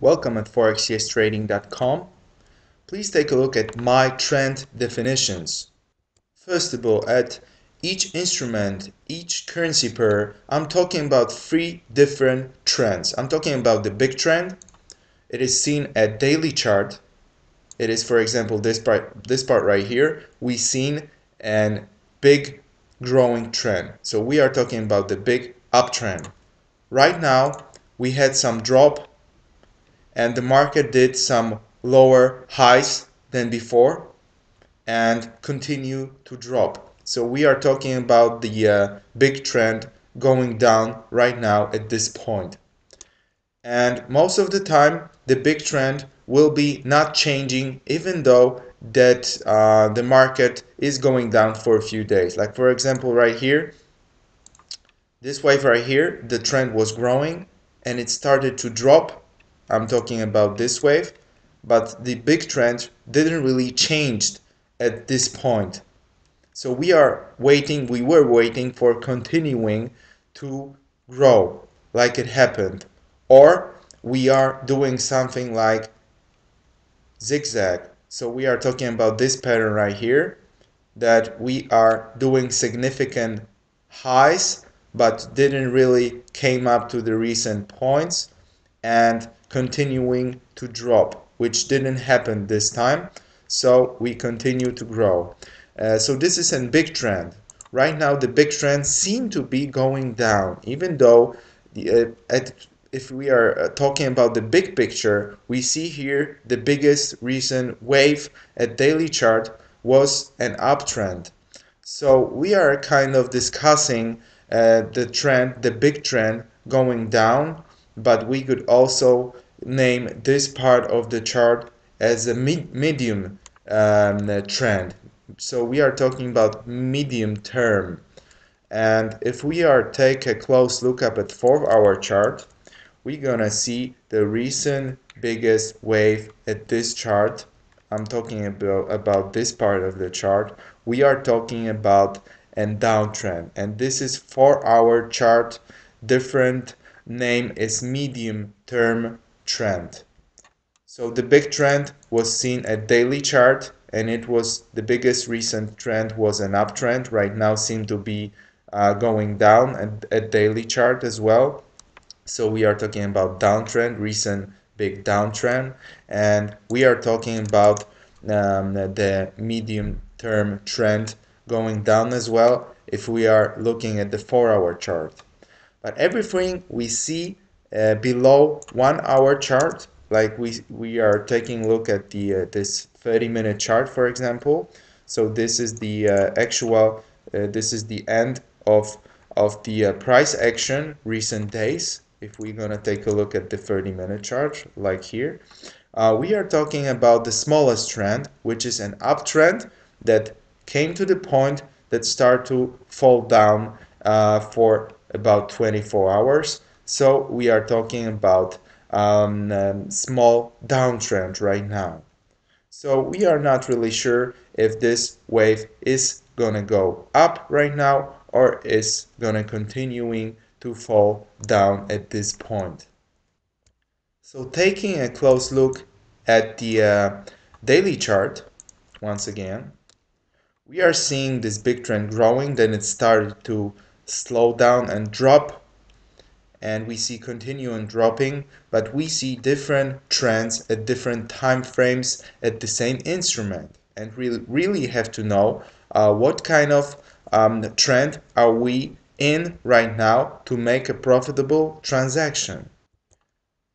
Welcome at forextrading.com. Please take a look at my trend definitions. First of all, at each instrument, each currency pair, I'm talking about three different trends. I'm talking about the big trend. It is seen at daily chart. It is, for example, this part right here. We've seen a big growing trend. So we are talking about the big uptrend. Right now, we had some drop and the market did some lower highs than before and continue to drop. So we are talking about the big trend going down right now at this point. And most of the time the big trend will be not changing, even though that the market is going down for a few days. Like for example right here, this wave right here, the trend was growing and it started to drop. I'm talking about this wave, but the big trend didn't really change at this point. So we were waiting for continuing to grow like it happened. Or we are doing something like zigzag. So we are talking about this pattern right here, that we are doing significant highs but didn't really came up to the recent points and continuing to drop, which didn't happen this time. So we continue to grow. So this is a big trend. Right now the big trend seems to be going down, even though if we are talking about the big picture, we see here the biggest recent wave at daily chart was an uptrend. So we are kind of discussing the trend, the big trend going down, but we could also name this part of the chart as a medium trend. So we are talking about medium term. And if we are take a close look up at 4-hour chart, we're gonna see the recent biggest wave at this chart. I'm talking about this part of the chart. We are talking about a downtrend, and this is 4-hour chart. Different name is medium term trend. So the big trend was seen at daily chart, and it was the biggest recent trend was an uptrend. Right now seem to be going down at daily chart as well. So we are talking about downtrend, recent big downtrend, and we are talking about the medium term trend going down as well if we are looking at the 4-hour chart. But everything we see below 1-hour chart, like we are taking a look at the this 30-minute chart, for example. So this is the actual this is the end of the price action recent days. If we're gonna take a look at the 30-minute chart, like here, we are talking about the smallest trend, which is an uptrend that came to the point that start to fall down for about 24 hours. So we are talking about small downtrend right now. So we are not really sure if this wave is gonna go up right now or is gonna continuing to fall down at this point. So taking a close look at the daily chart once again, we are seeing this big trend growing, then it started to slow down and drop, and we see continuing dropping, but we see different trends at different time frames at the same instrument, and we really have to know what kind of trend are we in right now to make a profitable transaction.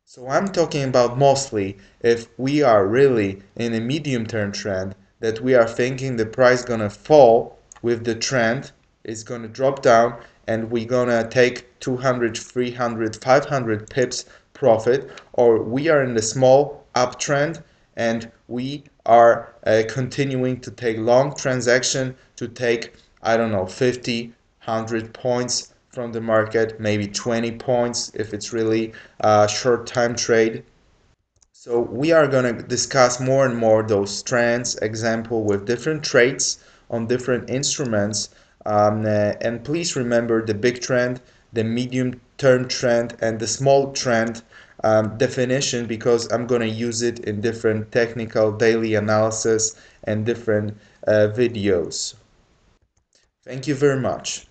So I'm talking about mostly if we are really in a medium term trend, that we are thinking the price gonna fall with the trend, is gonna drop down, and we're gonna take 200, 300, 500 pips profit, or we are in the small uptrend and we are continuing to take long transaction to take, I don't know, 50, 100 points from the market, maybe 20 points if it's really a short time trade. So we are going to discuss more and more those trends, example with different trades on different instruments. And please remember the big trend, the medium term trend, and the small trend definition because I'm going to use it in different technical daily analysis and different videos. Thank you very much.